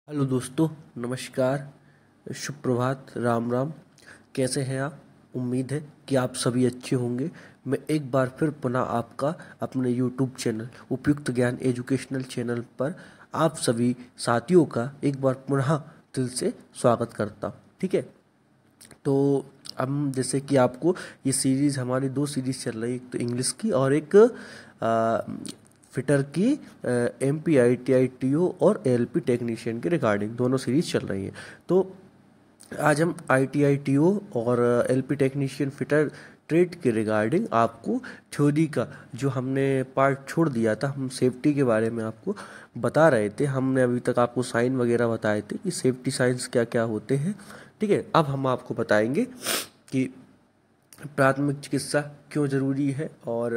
Hello दोस्तों, नमस्कार, शुभ प्रभात, राम राम। कैसे हैं आप? उम्मीद है कि आप सभी अच्छे होंगे। मैं एक बार फिर पुनः आपका अपने यूट्यूब चैनल उपयुक्त ज्ञान एजुकेशनल चैनल पर आप सभी साथियों का एक बार पुनः दिल से स्वागत करता हूं। ठीक है, तो हम जैसे कि आपको ये सीरीज़, हमारी दो सीरीज़ चल रही है, एक तो इंग्लिश की और एक फिटर की, MPITITO और ALP टेक्नीशियन के रिगार्डिंग दोनों सीरीज़ चल रही हैं। तो आज हम ITITO और LP टेक्नीशियन फिटर ट्रेड के रिगार्डिंग आपको थ्योरी का जो हमने पार्ट छोड़ दिया था, हम सेफ्टी के बारे में आपको बता रहे थे। हमने अभी तक आपको साइन वगैरह बताए थे कि सेफ्टी साइंस क्या क्या होते हैं। ठीक है, अब हम आपको बताएंगे कि प्राथमिक चिकित्सा क्यों ज़रूरी है और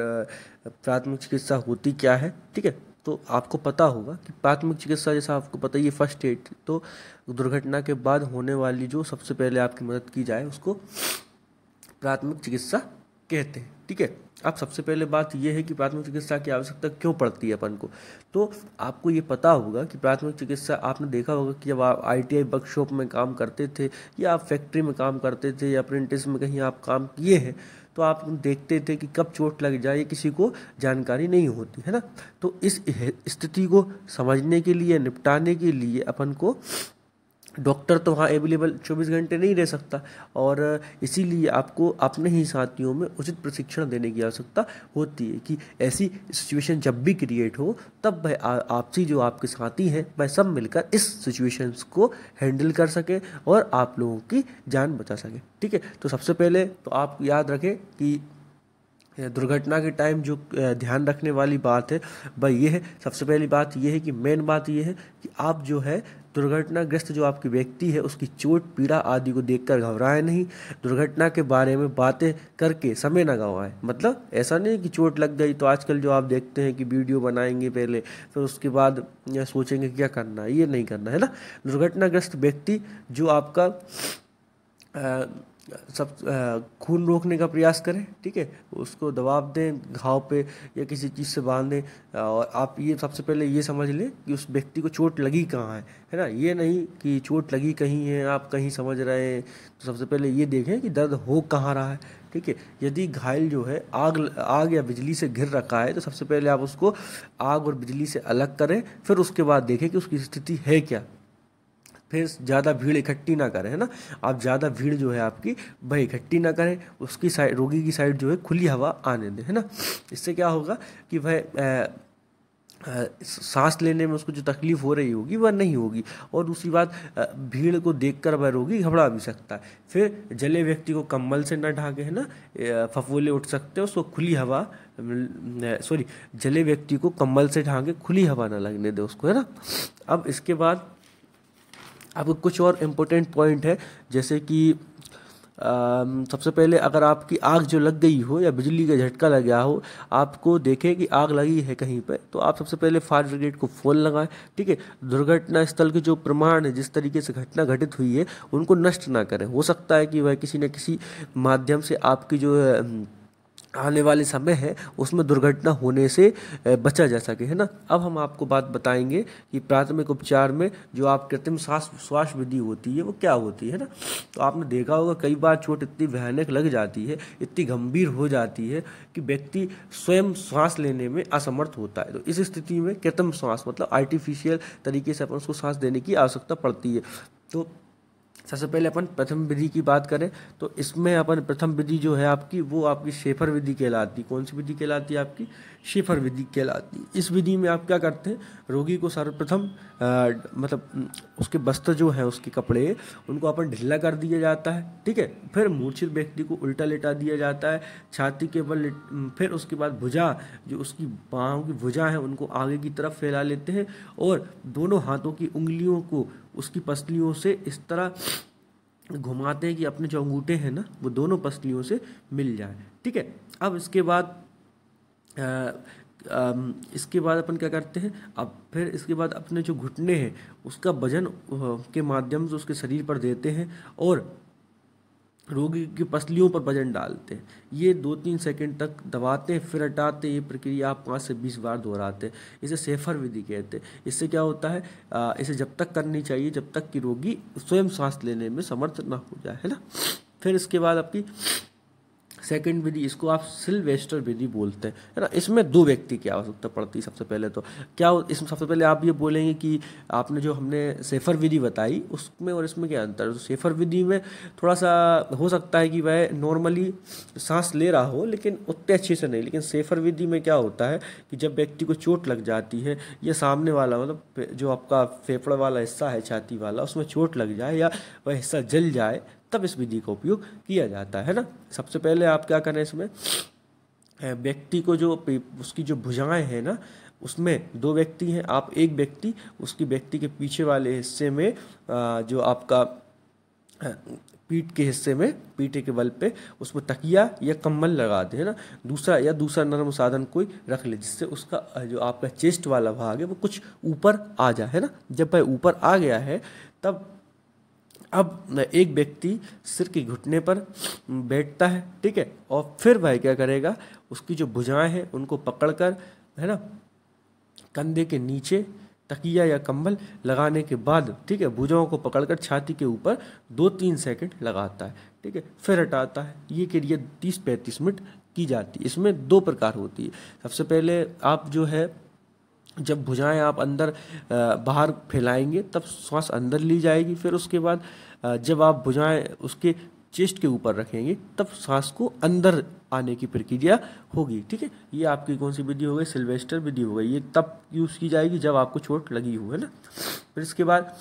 प्राथमिक चिकित्सा होती क्या है। ठीक है, तो आपको पता होगा कि प्राथमिक चिकित्सा, जैसा आपको पता ही है, फर्स्ट एड। तो दुर्घटना के बाद होने वाली जो सबसे पहले आपकी मदद की जाए उसको प्राथमिक चिकित्सा कहते हैं। ठीक है, अब सबसे पहले बात यह है कि प्राथमिक चिकित्सा की आवश्यकता क्यों पड़ती है अपन को। तो आपको ये पता होगा कि प्राथमिक चिकित्सा, आपने देखा होगा कि जब आप ITI वर्कशॉप में काम करते थे या आप फैक्ट्री में काम करते थे या अप्रेंटिस में कहीं आप काम किए हैं, तो आप देखते थे कि कब चोट लग जाए किसी को जानकारी नहीं होती है ना। तो इस स्थिति को समझने के लिए, निपटाने के लिए अपन को, डॉक्टर तो वहाँ अवेलेबल 24 घंटे नहीं रह सकता और इसीलिए आपको अपने ही साथियों में उचित प्रशिक्षण देने की आवश्यकता होती है कि ऐसी सिचुएशन जब भी क्रिएट हो तब वह आपसी जो आपके साथी हैं वह सब मिलकर इस सिचुएशंस को हैंडल कर सके और आप लोगों की जान बचा सके। ठीक है, तो सबसे पहले तो आप याद रखें कि दुर्घटना के टाइम जो ध्यान रखने वाली बात है वह ये है, सबसे पहली बात ये है कि मेन बात ये है कि आप जो है दुर्घटनाग्रस्त जो आपकी व्यक्ति है उसकी चोट पीड़ा आदि को देखकर घबराएं नहीं। दुर्घटना के बारे में बातें करके समय ना गंवाएं। मतलब ऐसा नहीं कि चोट लग गई तो आजकल जो आप देखते हैं कि वीडियो बनाएंगे पहले, फिर उसके बाद सोचेंगे क्या करना है, ये नहीं करना है ना। दुर्घटनाग्रस्त व्यक्ति जो आपका सब खून रोकने का प्रयास करें। ठीक है, उसको दबाव दें घाव पे या किसी चीज़ से बांधें। और आप ये सबसे पहले ये समझ लें कि उस व्यक्ति को चोट लगी कहाँ है ना। ये नहीं कि चोट लगी कहीं है, आप कहीं समझ रहे हैं। तो सबसे पहले ये देखें कि दर्द हो कहाँ रहा है। ठीक है, यदि घायल जो है आग या बिजली से घिर रखा है तो सबसे पहले आप उसको आग और बिजली से अलग करें, फिर उसके बाद देखें कि उसकी स्थिति है क्या। फिर ज़्यादा भीड़ इकट्ठी ना करें, है ना। आप ज़्यादा भीड़ जो है आपकी वह इकट्ठी ना करें, उसकी साइड, रोगी की साइड जो है खुली हवा आने दें, है ना। इससे क्या होगा कि वह सांस लेने में उसको जो तकलीफ हो रही होगी वह नहीं होगी। और दूसरी बात, भीड़ को देखकर वह रोगी घबरा भी सकता है। फिर जले व्यक्ति को कंबल से न ढाके, है ना, फफोले उठ सकते हैं, उसको खुली हवा, सॉरी, जले व्यक्ति को कंबल से ढाके खुली हवा ना लगने दे उसको, है ना। अब इसके बाद अब कुछ और इम्पोर्टेंट पॉइंट है, जैसे कि सबसे पहले अगर आपकी आग जो लग गई हो या बिजली का झटका लग गया हो, आपको देखें कि आग लगी है कहीं पर, तो आप सबसे पहले फायर ब्रिगेड को फ़ोन लगाएं। ठीक है, दुर्घटना स्थल के जो प्रमाण है, जिस तरीके से घटना घटित हुई है, उनको नष्ट ना करें। हो सकता है कि वह किसी न किसी माध्यम से आपकी जो है आने वाले समय है उसमें दुर्घटना होने से बचा जा सके, है ना। अब हम आपको बात बताएंगे कि प्राथमिक उपचार में जो आप कृत्रिम श्वास विधि होती है वो क्या होती है ना। तो आपने देखा होगा कई बार चोट इतनी भयानक लग जाती है, इतनी गंभीर हो जाती है कि व्यक्ति स्वयं सांस लेने में असमर्थ होता है। तो इस स्थिति में कृत्रिम श्वास, मतलब आर्टिफिशियल तरीके से अपन उसको सांस देने की आवश्यकता पड़ती है। तो सबसे पहले अपन प्रथम विधि की बात करें तो इसमें अपन प्रथम विधि जो है आपकी, वो आपकी शेफर विधि कहलाती है। कौन सी विधि कहलाती है आपकी? शेफर विधि कहलाती है। इस विधि में आप क्या करते हैं, रोगी को सर्वप्रथम मतलब उसके वस्त्र जो है, उसके कपड़े, उनको अपन ढीला कर दिया जाता है। ठीक है, फिर मूर्छित व्यक्ति को उल्टा लेटा दिया जाता है, छाती के बल, फिर उसके बाद भुजा, जो उसकी बाहों की भुजा है उनको आगे की तरफ फैला लेते हैं और दोनों हाथों की उंगलियों को उसकी पसलियों से इस तरह घुमाते हैं कि अपने जो अंगूठे हैं ना वो दोनों पसलियों से मिल जाए। ठीक है, अब इसके बाद अपन क्या करते हैं, अब फिर इसके बाद अपने जो घुटने हैं उसका वजन के माध्यम से उसके शरीर पर देते हैं और रोगी की पसलियों पर वजन डालते हैं। ये 2-3 सेकंड तक दबाते हैं, फिर हटाते हैं। ये प्रक्रिया आप 5 से 20 बार दोहराते हैं। इसे सेफर विधि कहते हैं। इससे क्या होता है, इसे जब तक करनी चाहिए जब तक कि रोगी स्वयं सांस लेने में समर्थ ना हो जाए, है ना। फिर इसके बाद आपकी सेकंड विधि, इसको आप सिल्वेस्टर विधि बोलते हैं, है ना। इसमें 2 व्यक्ति की आवश्यकता पड़ती है। सबसे पहले तो क्या इसमें सबसे पहले आप ये बोलेंगे कि आपने जो हमने सेफर विधि बताई उसमें और इसमें क्या अंतर है। तो सेफर विधि में थोड़ा सा हो सकता है कि वह नॉर्मली सांस ले रहा हो लेकिन उतने अच्छे से नहीं। लेकिन सेफर विधि में क्या होता है कि जब व्यक्ति को चोट लग जाती है या सामने वाला मतलब जो आपका फेफड़ा वाला हिस्सा है, छाती वाला, उसमें चोट लग जाए या वह हिस्सा जल जाए, तब इस विधि का उपयोग किया जाता है ना। सबसे पहले आप क्या करें, इसमें व्यक्ति को जो उसकी जो भुजाएं हैं ना, उसमें 2 व्यक्ति हैं, आप एक व्यक्ति उसकी व्यक्ति के पीछे वाले हिस्से में जो आपका पीठ के हिस्से में, पीठे के बल पे उसमें तकिया या कंबल लगा दें, है ना। दूसरा नरम साधन कोई रख ले जिससे उसका जो आपका चेस्ट वाला भाग है वो कुछ ऊपर आ जाए, है ना। जब वह ऊपर आ गया है तब अब एक व्यक्ति सिर के घुटने पर बैठता है, ठीक है, और फिर वह क्या करेगा, उसकी जो भुजाएं हैं उनको पकड़कर, है ना, कंधे के नीचे तकिया या कंबल लगाने के बाद, ठीक है, भुजाओं को पकड़कर छाती के ऊपर 2-3 सेकंड लगाता है, ठीक है, फिर हटाता है। ये क्रिया 30-35 मिनट की जाती है। इसमें 2 प्रकार होती है। सबसे पहले आप जो है जब भुजाएं आप अंदर बाहर फैलाएंगे तब सांस अंदर ली जाएगी। फिर उसके बाद जब आप भुजाएं उसके चेस्ट के ऊपर रखेंगे तब सांस को अंदर आने की प्रक्रिया होगी, ठीक है। ये आपकी कौन सी विधि हो गई, सिल्वेस्टर विधि हो गई। ये तब यूज़ की जाएगी जब आपको चोट लगी हो, है ना। फिर इसके बाद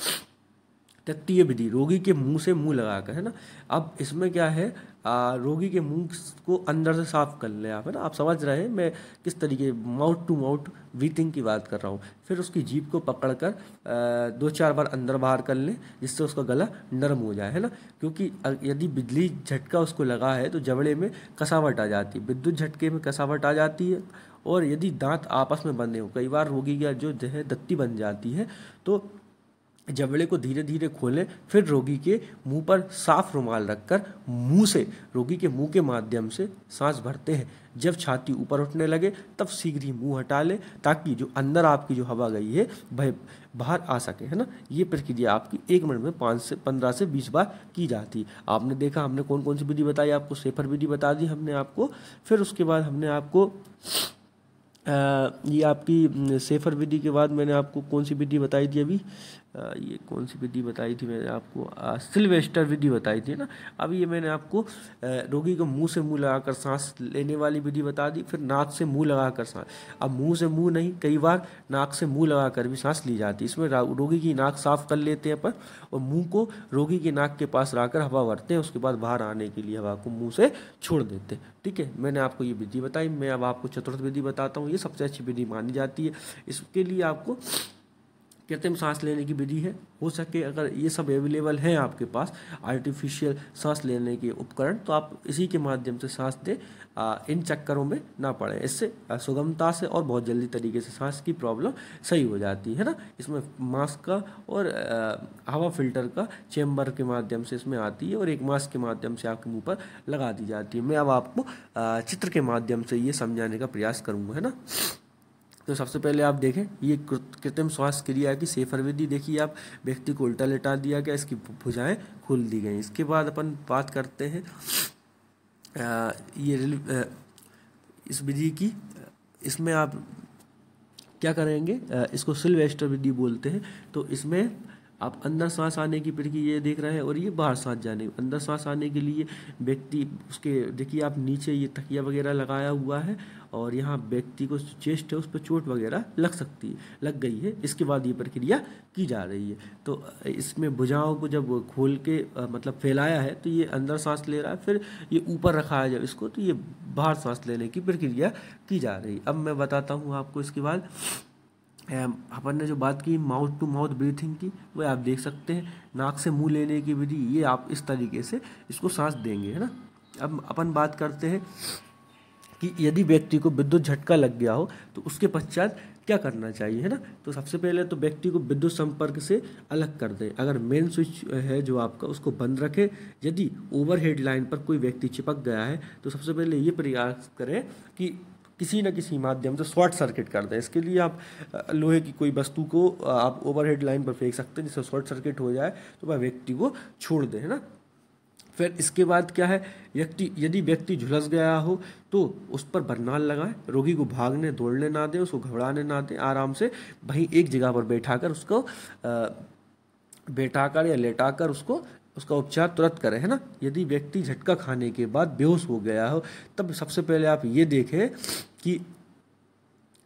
तत्तीय विधि, रोगी के मुंह से मुंह लगाकर, है ना। अब इसमें क्या है, रोगी के मुंह को अंदर से साफ कर ले आप, है ना। आप समझ रहे हैं मैं किस तरीके माउथ टू माउथ ब्रीथिंग की बात कर रहा हूँ। फिर उसकी जीभ को पकड़कर 2-4 बार अंदर बाहर कर लें जिससे उसका गला नरम हो जाए, है ना। क्योंकि यदि बिजली झटका उसको लगा है तो जबड़े में कसावट आ जाती है, विद्युत झटके में कसावट आ जाती है। और यदि दांत आपस में बंधे हो, कई बार रोगी का जो है दत्ती बन जाती है, तो जबड़े को धीरे धीरे खोलें। फिर रोगी के मुंह पर साफ रुमाल रखकर मुंह से, रोगी के मुंह के माध्यम से सांस भरते हैं। जब छाती ऊपर उठने लगे तब शीघ्र ही मुंह हटा लें ताकि जो अंदर आपकी जो हवा गई है वह बाहर आ सके, है ना। ये प्रक्रिया आपकी 1 मिनट में 15 से 20 बार की जाती है। आपने देखा हमने कौन कौन सी विधि बताई आपको, सेफर विधि बता दी हमने आपको। फिर उसके बाद हमने आपको ये आपकी सेफर विधि के बाद मैंने आपको कौन सी विधि बताई थी अभी, ये कौन सी विधि बताई थी मैंने आपको, सिल्वेस्टर विधि बताई थी ना। अब ये मैंने आपको रोगी को मुंह से मुंह लगाकर सांस लेने वाली विधि बता दी। फिर नाक से मुंह लगाकर सांस, अब मुंह से मुंह नहीं, कई बार नाक से मुंह लगाकर भी सांस ली जाती है। इसमें रोगी की नाक साफ कर लेते हैं अपन और मुंह को रोगी की नाक के पास रखकर हवा भरते हैं। उसके बाद बाहर आने के लिए हवा को मुंह से छोड़ देते हैं, ठीक है। मैंने आपको ये विधि बताई। मैं अब आपको चतुर्थ विधि बताता हूँ। ये सबसे अच्छी विधि मानी जाती है। इसके लिए आपको कृत्रिम सांस लेने की विधि है। हो सके अगर ये सब अवेलेबल हैं आपके पास आर्टिफिशियल सांस लेने के उपकरण, तो आप इसी के माध्यम से सांस दें। इन चक्करों में ना पड़े। इससे सुगमता से और बहुत जल्दी तरीके से सांस की प्रॉब्लम सही हो जाती है ना। इसमें मास्क का और हवा फिल्टर का चेम्बर के माध्यम से इसमें आती है और एक मास्क के माध्यम से आपके मुंह पर लगा दी जाती है। मैं अब आपको चित्र के माध्यम से ये समझाने का प्रयास करूँगा, है ना। तो सबसे पहले आप देखें, ये कृत्रिम श्वास क्रिया की सेफर विधि देखिए। आप व्यक्ति को उल्टा लेटा दिया गया, इसकी भुजाएं खोल दी गई। इसके बाद अपन बात करते हैं इस विधि की। इसमें आप क्या करेंगे, इसको सिल्वेस्टर विधि बोलते हैं। तो इसमें आप अंदर सांस आने की प्रक्रिया ये देख रहे हैं और ये बाहर सांस जाने, अंदर सांस आने के लिए व्यक्ति उसके देखिए आप नीचे ये तकिया वगैरह लगाया हुआ है और यहाँ व्यक्ति को चेस्ट है उस पर चोट वगैरह लग सकती है, लग गई है। इसके बाद ये प्रक्रिया की जा रही है। तो इसमें भुजाओं को जब खोल के मतलब फैलाया है तो ये अंदर सांस ले रहा है, फिर ये ऊपर रखा है जब इसको, तो ये बाहर सांस लेने की प्रक्रिया की जा रही है। अब मैं बताता हूँ आपको इसके बाद अपन ने जो बात की माउथ टू माउथ ब्रीथिंग की, वो आप देख सकते हैं। नाक से मुंह लेने की विधि, ये आप इस तरीके से इसको सांस देंगे, है ना। अब अपन बात करते हैं कि यदि व्यक्ति को विद्युत झटका लग गया हो तो उसके पश्चात क्या करना चाहिए, है ना। तो सबसे पहले तो व्यक्ति को विद्युत संपर्क से अलग कर दें। अगर मेन स्विच है जो आपका उसको बंद रखें। यदि ओवरहेड लाइन पर कोई व्यक्ति चिपक गया है तो सबसे पहले ये प्रयास करें कि किसी न किसी माध्यम से शॉर्ट सर्किट कर दें। इसके लिए आप लोहे की कोई वस्तु को आप ओवरहेड लाइन पर फेंक सकते हैं जिससे शॉर्ट सर्किट हो जाए तो वह व्यक्ति को छोड़ दे, है ना। फिर इसके बाद क्या है, यदि व्यक्ति झुलस गया हो तो उस पर बरनाल लगाएं। रोगी को भागने दौड़ने ना दें, उसको घबराने ना दें। आराम से वहीं एक जगह पर बैठाकर या लेटाकर उसका उपचार तुरंत करें, है ना। यदि व्यक्ति झटका खाने के बाद बेहोश हो गया हो तब सबसे पहले आप ये देखें कि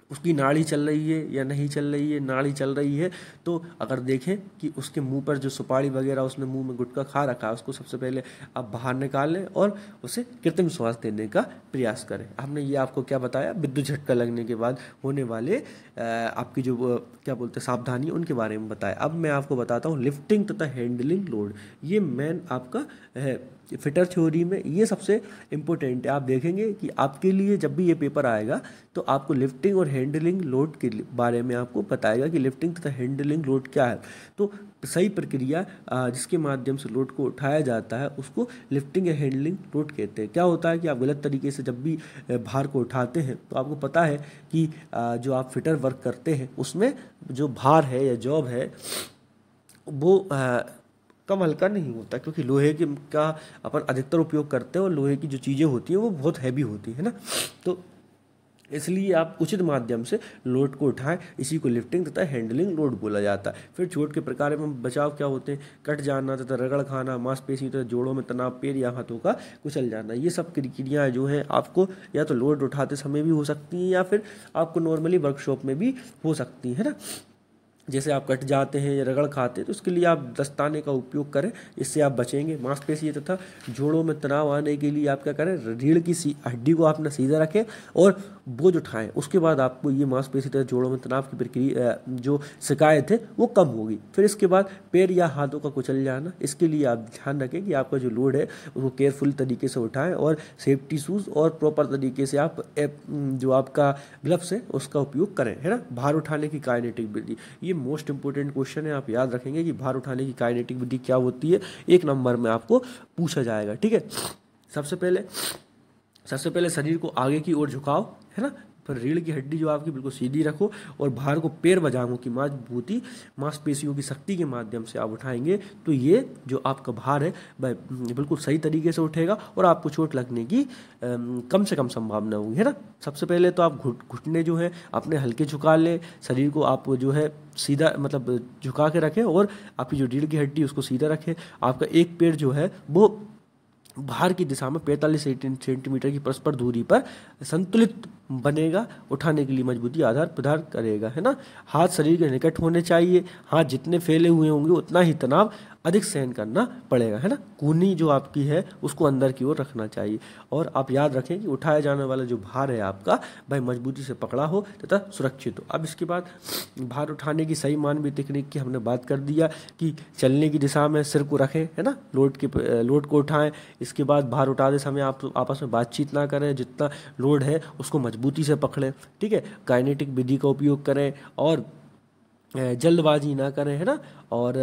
उसकी नाड़ी चल रही है या नहीं चल रही है। नाड़ी चल रही है तो अगर देखें कि उसके मुंह पर जो सुपारी वगैरह उसने मुंह में गुटखा खा रखा है उसको सबसे पहले आप बाहर निकाल लें और उसे कृत्रिम श्वास देने का प्रयास करें। हमने ये आपको क्या बताया, विद्युत झटका लगने के बाद होने वाले आपकी जो क्या बोलते हैं सावधानी उनके बारे में बताया। अब मैं आपको बताता हूँ लिफ्टिंग तथा हैंडलिंग लोड। ये मेन आपका है फिटर थ्योरी में, ये सबसे इम्पोर्टेंट है। आप देखेंगे कि आपके लिए जब भी ये पेपर आएगा तो आपको लिफ्टिंग और हैंडलिंग लोड के बारे में आपको बताएगा कि लिफ्टिंग तथा हैंडलिंग लोड क्या है। तो सही प्रक्रिया जिसके माध्यम से लोड को उठाया जाता है उसको लिफ्टिंग या हैंडलिंग लोड कहते हैं। क्या होता है कि आप गलत तरीके से जब भी भार को उठाते हैं तो आपको पता है कि जो आप फिटर वर्क करते हैं उसमें जो भार है या जॉब है वो कम हल्का नहीं होता, क्योंकि लोहे के का अपन अधिकतर उपयोग करते हैं और लोहे की जो चीज़ें होती हैं वो बहुत हैवी होती है ना। तो इसलिए आप उचित माध्यम से लोड को उठाएं, इसी को लिफ्टिंग तथा हैंडलिंग लोड बोला जाता है। फिर चोट के प्रकार में बचाव क्या होते हैं, कट जाना तथा रगड़ खाना, मांसपेशी तथा जोड़ों में तनाव, पैर या हाथों का कुचल जाना। ये सब क्रियाएं जो हैं आपको या तो लोड उठाते समय भी हो सकती हैं या फिर आपको नॉर्मली वर्कशॉप में भी हो सकती है ना। जैसे आप कट जाते हैं या रगड़ खाते हैं तो उसके लिए आप दस्ताने का उपयोग करें, इससे आप बचेंगे। मांसपेशी तथा जोड़ों में तनाव आने के लिए आप क्या करें, रीढ़ की हड्डी को आपने सीधा रखें और बोझ उठाएं। उसके बाद आपको ये मांसपेशी तथा जोड़ों में तनाव की प्रक्रिया जो शिकायत है वो कम होगी। फिर इसके बाद पैर या हाथों का कुचल जाना, इसके लिए आप ध्यान रखें कि आपका जो लोड है उसको केयरफुल तरीके से उठाएं और सेफ्टी शूज़ और प्रॉपर तरीके से आप जो आपका ग्लव्स है उसका उपयोग करें, है ना। भार उठाने की काइनेटिक विधि, ये मोस्ट इंपोर्टेंट क्वेश्चन है। आप याद रखेंगे कि भार उठाने की काइनेटिक विधि क्या होती है, 1 नंबर में आपको पूछा जाएगा, ठीक है। सबसे पहले शरीर को आगे की ओर झुकाओ, है ना। फिर रीढ़ की हड्डी जो आपकी बिल्कुल सीधी रखो और भार को पैर बजांगों की मजबूती मांसपेशियों की शक्ति के माध्यम से आप उठाएंगे तो ये जो आपका भार है वह बिल्कुल सही तरीके से उठेगा और आपको चोट लगने की कम से कम संभावना होगी, है ना। सबसे पहले तो आप घुटने जो है अपने हल्के झुका लें, शरीर को आप जो है सीधा मतलब झुका के रखें और आपकी जो रीढ़ की हड्डी उसको सीधा रखें। आपका एक पैर जो है वो भार की दिशा में 45 सेंटीमीटर की परस्पर दूरी पर संतुलित बनेगा, उठाने के लिए मजबूती आधार प्रदान करेगा, है ना। हाथ शरीर के निकट होने चाहिए, हाथ जितने फैले हुए होंगे उतना ही तनाव अधिक सहन करना पड़ेगा, है ना। कूहनी जो आपकी है उसको अंदर की ओर रखना चाहिए और आप याद रखें कि उठाया जाने वाला जो भार है आपका भाई मजबूती से पकड़ा हो तथा सुरक्षित हो। अब इसके बाद भार उठाने की सही मानवीय तकनीक की हमने बात कर दिया कि चलने की दिशा में सिर को रखें, है ना, लोड को उठाएं। इसके बाद भार उठाते समय आप आपस में बातचीत ना करें, जितना लोड है उसको मजबूती से पकड़ें, ठीक है। काइनेटिक विधि का उपयोग करें और जल्दबाजी ना करें, है ना। और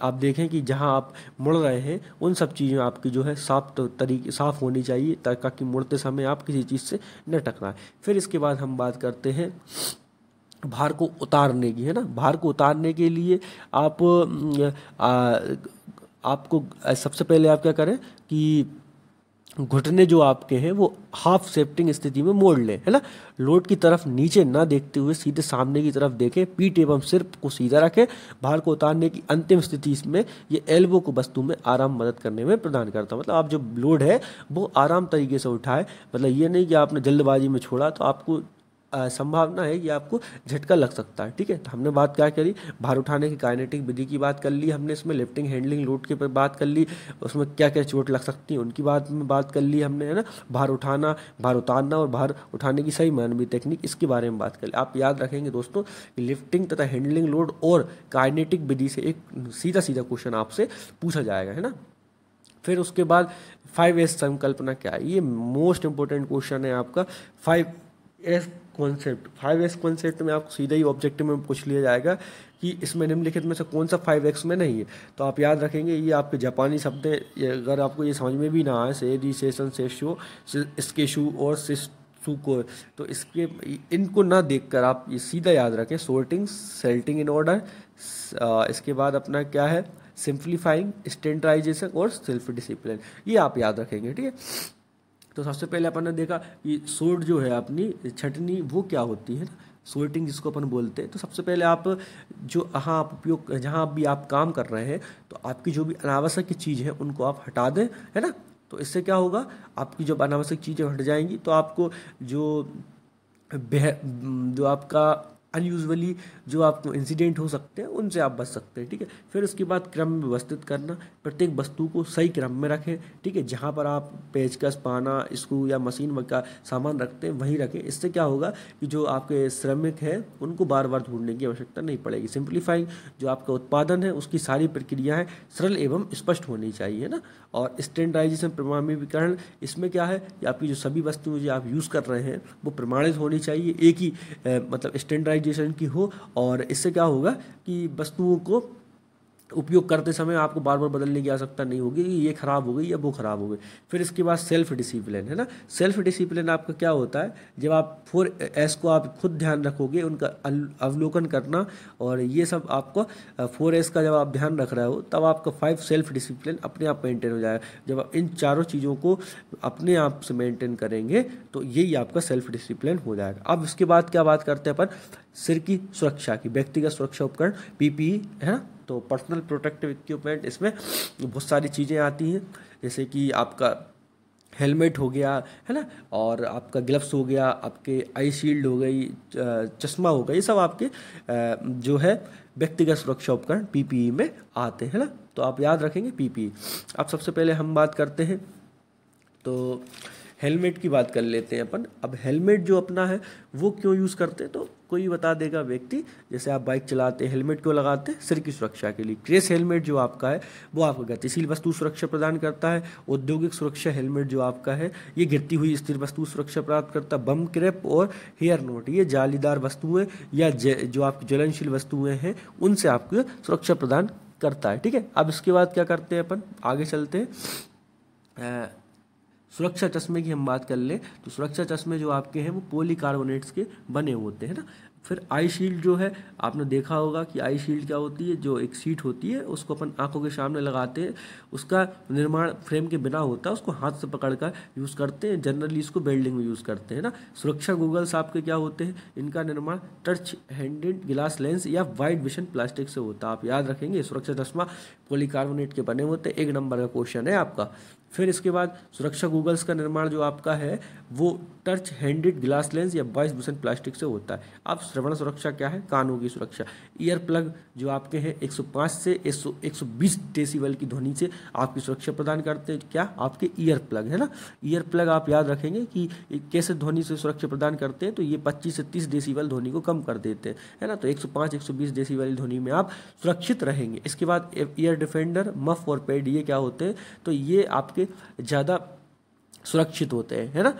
आप देखें कि जहां आप मुड़ रहे हैं उन सब चीज़ें आपकी जो है साफ होनी चाहिए ताकि मुड़ते समय आप किसी चीज़ से न टकराएं। फिर इसके बाद हम बात करते हैं भार को उतारने की, है ना। भार को उतारने के लिए आपको सबसे पहले आप क्या करें कि घुटने जो आपके हैं वो हाफ सेफ्टिंग स्थिति में मोड़ लें, है ना। लोड की तरफ नीचे ना देखते हुए सीधे सामने की तरफ देखें, पीठ एवं सिर को सीधा रखें। भार को उतारने की अंतिम स्थिति में ये एल्बो को वस्तु में आराम मदद करने में प्रदान करता है। मतलब आप जो लोड है वो आराम तरीके से उठाए, मतलब ये नहीं कि आपने जल्दबाजी में छोड़ा तो आपको संभावना है कि आपको झटका लग सकता है, ठीक है। तो हमने बात क्या करी, भार उठाने की काइनेटिक विधि की बात कर ली हमने, इसमें लिफ्टिंग हैंडलिंग लोड के पर बात कर ली, उसमें क्या क्या चोट लग सकती है उनकी बात कर ली हमने, है ना। भार उठाना, भार उतारना और भार उठाने की सही मानवीय टेक्निक, इसके बारे में बात कर ली। आप याद रखेंगे दोस्तों कि लिफ्टिंग तथा हैंडलिंग लोड और काइनेटिक विधि से एक सीधा क्वेश्चन आपसे पूछा जाएगा, है ना। फिर उसके बाद 5S संकल्पना क्या है, ये मोस्ट इंपोर्टेंट क्वेश्चन है आपका। 5S concept. 5S कॉन्सेप्ट में आपको सीधा ही ऑब्जेक्टिव में पूछ लिया जाएगा कि इसमें निम्नलिखित में से कौन सा 5X में नहीं है। तो आप याद रखेंगे ये आपके जापानी शब्द हैं, अगर आपको ये समझ में भी ना आए, सेरी, सेशन, सेशो, स्केशु और सुको, तो इसके इनको ना देखकर आप ये सीधा याद रखें, सोर्टिंग, सेल्टिंग इन ऑर्डर, इसके बाद अपना क्या है, सिंप्लीफाइंग, स्टैंडर्डाइजेशन और सेल्फ डिसिप्लिन, ये आप याद रखेंगे। ठीक है, तो सबसे पहले अपन ने देखा कि सोर्ट जो है अपनी छटनी वो क्या होती है ना, सोर्टिंग जिसको अपन बोलते हैं। तो सबसे पहले आप जो आप उपयोग जहाँ भी आप काम कर रहे हैं तो आपकी जो भी अनावश्यक चीज़ है उनको आप हटा दें, है ना। तो इससे क्या होगा, आपकी जब अनावश्यक चीज़ें हट जाएंगी तो आपको जो आपका अनयूजुअली जो आपको इंसिडेंट हो सकते हैं उनसे आप बच सकते हैं। ठीक है, फिर उसके बाद क्रम में व्यवस्थित करना, प्रत्येक वस्तु को सही क्रम में रखें। ठीक है, जहाँ पर आप पेचकस, पाना, स्क्रू या मशीन का सामान रखते हैं वहीं रखें। इससे क्या होगा कि जो आपके श्रमिक हैं उनको बार बार ढूंढने की आवश्यकता नहीं पड़ेगी। सिंप्लीफाइंग, जो आपका उत्पादन है उसकी सारी प्रक्रियाएँ सरल एवं स्पष्ट होनी चाहिए ना। और स्टैंडर्डाइजेशन, प्रमाणीकरण, इसमें क्या है कि आपकी जो सभी वस्तुएं जो आप यूज़ कर रहे हैं वो प्रमाणित होनी चाहिए, एक ही मतलब स्टैंडर्डाइजेशन की हो। और इससे क्या होगा कि वस्तुओं को उपयोग करते समय आपको बार बार बदलने की आवश्यकता नहीं होगी कि ये खराब हो गई या वो खराब हो गई। फिर इसके बाद सेल्फ डिसिप्लिन, है ना। सेल्फ डिसिप्लिन आपका क्या होता है, जब आप 4S को आप खुद ध्यान रखोगे, उनका अवलोकन करना, और ये सब आपको 4S का जब आप ध्यान रख रहे हो तब आपका 5 सेल्फ डिसिप्लिन अपने आप मेंटेन हो जाएगा। जब आप इन चारों चीज़ों को अपने आप से मेंटेन करेंगे तो यही आपका सेल्फ डिसिप्लिन हो जाएगा। अब इसके बाद क्या बात करते हैं अपन, सिर की सुरक्षा की, व्यक्तिगत सुरक्षा उपकरण, PPE, है ना। तो पर्सनल प्रोटेक्टिव इक्विपमेंट, इसमें बहुत सारी चीज़ें आती हैं, जैसे कि आपका हेलमेट हो गया, है ना, और आपका ग्लव्स हो गया, आपके आई शील्ड हो गई, चश्मा हो गया, ये सब आपके जो है व्यक्तिगत सुरक्षा उपकरण PPE में आते हैं ना। तो आप याद रखेंगे PPE। अब सबसे पहले हम बात करते हैं तो हेलमेट की बात कर लेते हैं अपन। अब हेलमेट जो अपना है वो क्यों यूज़ करते हैं, तो कोई बता देगा व्यक्ति। जैसे आप बाइक चलाते हैं, हेलमेट क्यों लगाते हैं, सिर की सुरक्षा के लिए। क्रेश हेलमेट जो आपका है वो आपको गतिशील वस्तु सुरक्षा प्रदान करता है। औद्योगिक सुरक्षा हेलमेट जो आपका है ये गिरती हुई स्थिर वस्तु सुरक्षा प्राप्त करता है। बम क्रेप और हेयर नोट, ये जालीदार वस्तुएं या जो आपकी ज्वलनशील वस्तुएं हैं उनसे आपको सुरक्षा प्रदान करता है। ठीक है, अब इसके बाद क्या करते हैं अपन, आगे चलते हैं। सुरक्षा चश्मे की हम बात कर ले तो सुरक्षा चश्मे जो आपके हैं वो पॉलीकार्बोनेट्स के बने होते हैं ना। फिर आई शील्ड जो है, आपने देखा होगा कि आई शील्ड क्या होती है, जो एक शीट होती है उसको अपन आंखों के सामने लगाते हैं। उसका निर्माण फ्रेम के बिना होता है, उसको हाथ से पकड़कर यूज़ करते हैं। जनरली इसको वेल्डिंग में यूज़ करते हैं ना। सुरक्षा गूगल्स आपके क्या होते हैं, इनका निर्माण टच हैंडेड ग्लास लेंस या वाइड विशन प्लास्टिक से होता है। आप याद रखेंगे, सुरक्षा चश्मा पॉलीकार्बोनेट के बने होते हैं। 1 नंबर का क्वेश्चन है आपका। फिर इसके बाद सुरक्षा गूगल्स का निर्माण जो आपका है वो टच हैंडेड ग्लास लेंस या 22% प्लास्टिक से होता है। अब श्रवण सुरक्षा क्या है, कानों की सुरक्षा। ईयर प्लग जो आपके हैं 105 से 120 डेसिबल की ध्वनि से आपकी सुरक्षा प्रदान करते हैं। क्या, आपके ईयर प्लग, है ना। ईयर प्लग आप याद रखेंगे कि कैसे ध्वनि से सुरक्षा प्रदान करते हैं, तो ये 25 से 30 डेसिबल ध्वनि को कम कर देते हैं, है ना। तो 105 120 डेसिबल ध्वनि में आप सुरक्षित रहेंगे। इसके बाद ईयर डिफेंडर, मफ और पैड, ये क्या होते हैं, तो ये आपके ज़्यादा सुरक्षित होते हैं, है ना,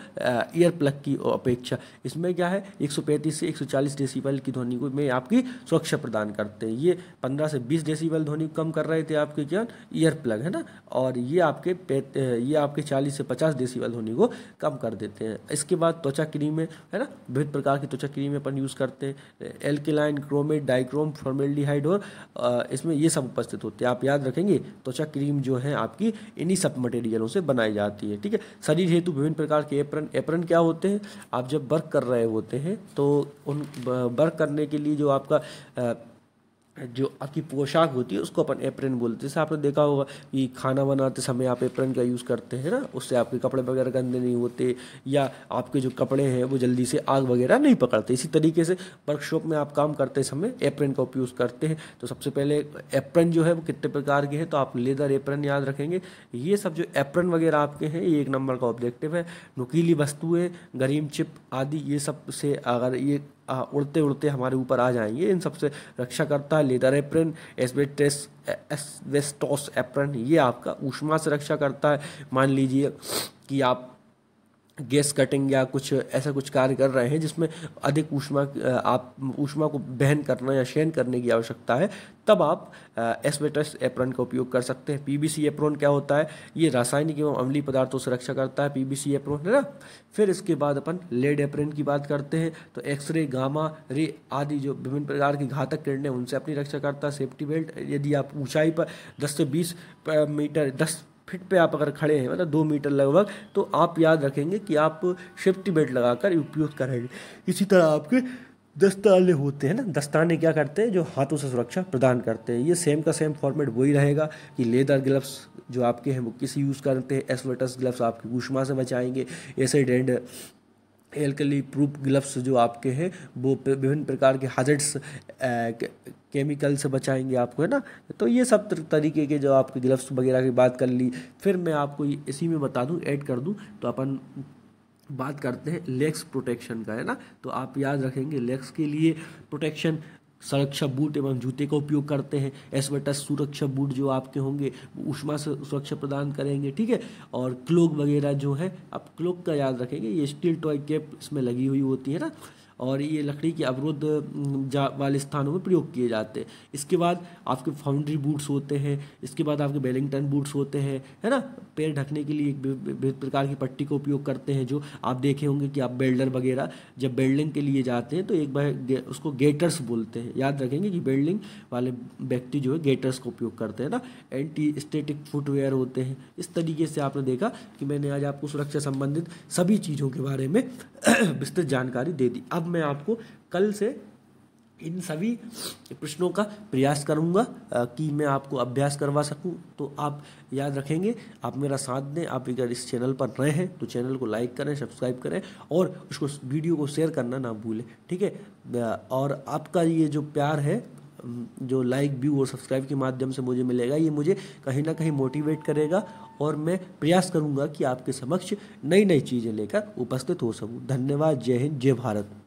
ईयर प्लग की अपेक्षा। इसमें क्या है, 135 से 140 डेसिबल की ध्वनि को में आपकी सुरक्षा प्रदान करते हैं। ये 15 से 20 डेसिबल ध्वनि कम कर रहे थे आपके क्या, ईयर प्लग, है ना। और ये आपके 40 से 50 डेसिबल ध्वनि को कम कर देते हैं। इसके बाद त्वचा क्रीमें, है ना, विभिन्न प्रकार की त्वचा क्रीमें अपन यूज़ करते हैं। एल्केलाइन, क्रोमेट, डाइक्रोम, फॉर्मेल्डिहाइड और इसमें ये सब उपस्थित होते हैं। आप याद रखेंगे, त्वचा क्रीम जो है आपकी इन्हीं सब मटेरियलों से बनाई जाती है। ठीक है, शरीर हेतु विभिन्न प्रकार के एप्रन क्या होते हैं, आप जब वर्क कर रहे होते हैं तो उन वर्क करने के लिए जो आपका जो आपकी पोशाक होती है उसको अपन एप्रन बोलते हैं। जैसे आपने देखा होगा कि खाना बनाते समय आप एप्रन का यूज़ करते हैं ना, उससे आपके कपड़े वगैरह गंदे नहीं होते, या आपके जो कपड़े हैं वो जल्दी से आग वगैरह नहीं पकड़ते। इसी तरीके से वर्कशॉप में आप काम करते समय एप्रन का उपयोग करते हैं। तो सबसे पहले एप्रन जो है वो कितने प्रकार के हैं, तो आप लेदर एप्रन याद रखेंगे। ये सब जो एप्रन वगैरह आपके हैं ये 1 नंबर का ऑब्जेक्टिव है। नुकीली वस्तुएँ, गरीम चिप आदि, ये सब से अगर ये उड़ते उड़ते हमारे ऊपर आ जाएंगे, इन सबसे रक्षा करता है। लेदर एप्रन, एस्बेस्टोस एप्रन, ये आपका ऊष्मा से रक्षा करता है। मान लीजिए कि आप गैस कटिंग या कुछ ऐसा कुछ कार्य कर रहे हैं जिसमें अधिक आप ऊष्मा को बहन करना या शयन करने की आवश्यकता है, तब आप एस्बेस्टस एप्रन का उपयोग कर सकते हैं। पीबीसी एप्रन क्या होता है? ये रासायनिक एवं अम्लीय पदार्थों से रक्षा करता है, पीबीसी एप्रन, है ना। फिर इसके बाद अपन लेड एप्रन की बात करते हैं, तो एक्सरे, गामा रे आदि जो विभिन्न प्रकार की घातक किरणें उनसे अपनी रक्षा करता है। सेफ्टी बेल्ट, यदि आप ऊंचाई पर 10 से 20 मीटर 10 फीट पे आप अगर खड़े हैं, मतलब 2 मीटर लगभग, तो आप याद रखेंगे कि आप सेफ्टी बेल्ट लगाकर उपयोग करेंगे। इसी तरह आपके दस्ताने होते हैं ना, दस्ताने क्या करते हैं? जो हाथों से सुरक्षा प्रदान करते हैं। ये सेम का सेम फॉर्मेट वही रहेगा कि लेदर ग्लव्स जो आपके हैं वो किस यूज़ करते हैं? एस्बेस्टस ग्लव्स आपकी ऊष्मा से बचाएंगे। Acid and alkali proof gloves जो आपके हैं वो विभिन्न प्रकार के हाजर्ड्स केमिकल से बचाएंगे आपको, है ना। तो ये सब तरीके के जो आपके ग्लव्स वगैरह की बात कर ली। फिर मैं आपको इसी में बता दूं, ऐड कर दूं, तो अपन बात करते हैं लेग्स प्रोटेक्शन का, है ना। तो आप याद रखेंगे लेग्स के लिए प्रोटेक्शन सुरक्षा बूट एवं जूते का उपयोग करते हैं। एस्बेस्टस सुरक्षा बूट जो आपके होंगे वो ऊष्मा से सुरक्षा प्रदान करेंगे, ठीक है। और क्लोक वगैरह जो है, आप क्लोक का याद रखेंगे, ये स्टील टॉय कैप इसमें लगी हुई होती है ना, और ये लकड़ी के अवरुद्ध वाले स्थानों में प्रयोग किए जाते हैं। इसके बाद आपके फाउंड्री बूट्स होते हैं, इसके बाद आपके वेलिंगटन बूट्स होते हैं, है ना। पैर ढकने के लिए एक विभिन्न प्रकार की पट्टी का उपयोग करते हैं, जो आप देखे होंगे कि आप बेल्डर वगैरह जब बेल्डिंग के लिए जाते हैं तो एक बार उसको गेटर्स बोलते हैं। याद रखेंगे कि बेल्डिंग वाले व्यक्ति जो है गेटर्स का उपयोग करते हैं ना। एंटी स्टैटिक फुटवेयर होते हैं। इस तरीके से आपने देखा कि मैंने आज आपको सुरक्षा संबंधित सभी चीज़ों के बारे में विस्तृत जानकारी दे दी। अब मैं आपको कल से इन सभी प्रश्नों का प्रयास करूंगा कि मैं आपको अभ्यास करवा सकूं। तो आप याद रखेंगे, आप मेरा साथ दें। आप अगर इस चैनल पर नए हैं तो चैनल को लाइक करें, सब्सक्राइब करें और उसको वीडियो को शेयर करना ना भूलें, ठीक है। और आपका ये जो प्यार है, जो लाइक, व्यू और सब्सक्राइब के माध्यम से मुझे मिलेगा, ये मुझे कहीं ना कहीं मोटिवेट करेगा और मैं प्रयास करूंगा कि आपके समक्ष नई नई चीज़ें लेकर उपस्थित हो सकूं। धन्यवाद। जय हिंद, जय भारत।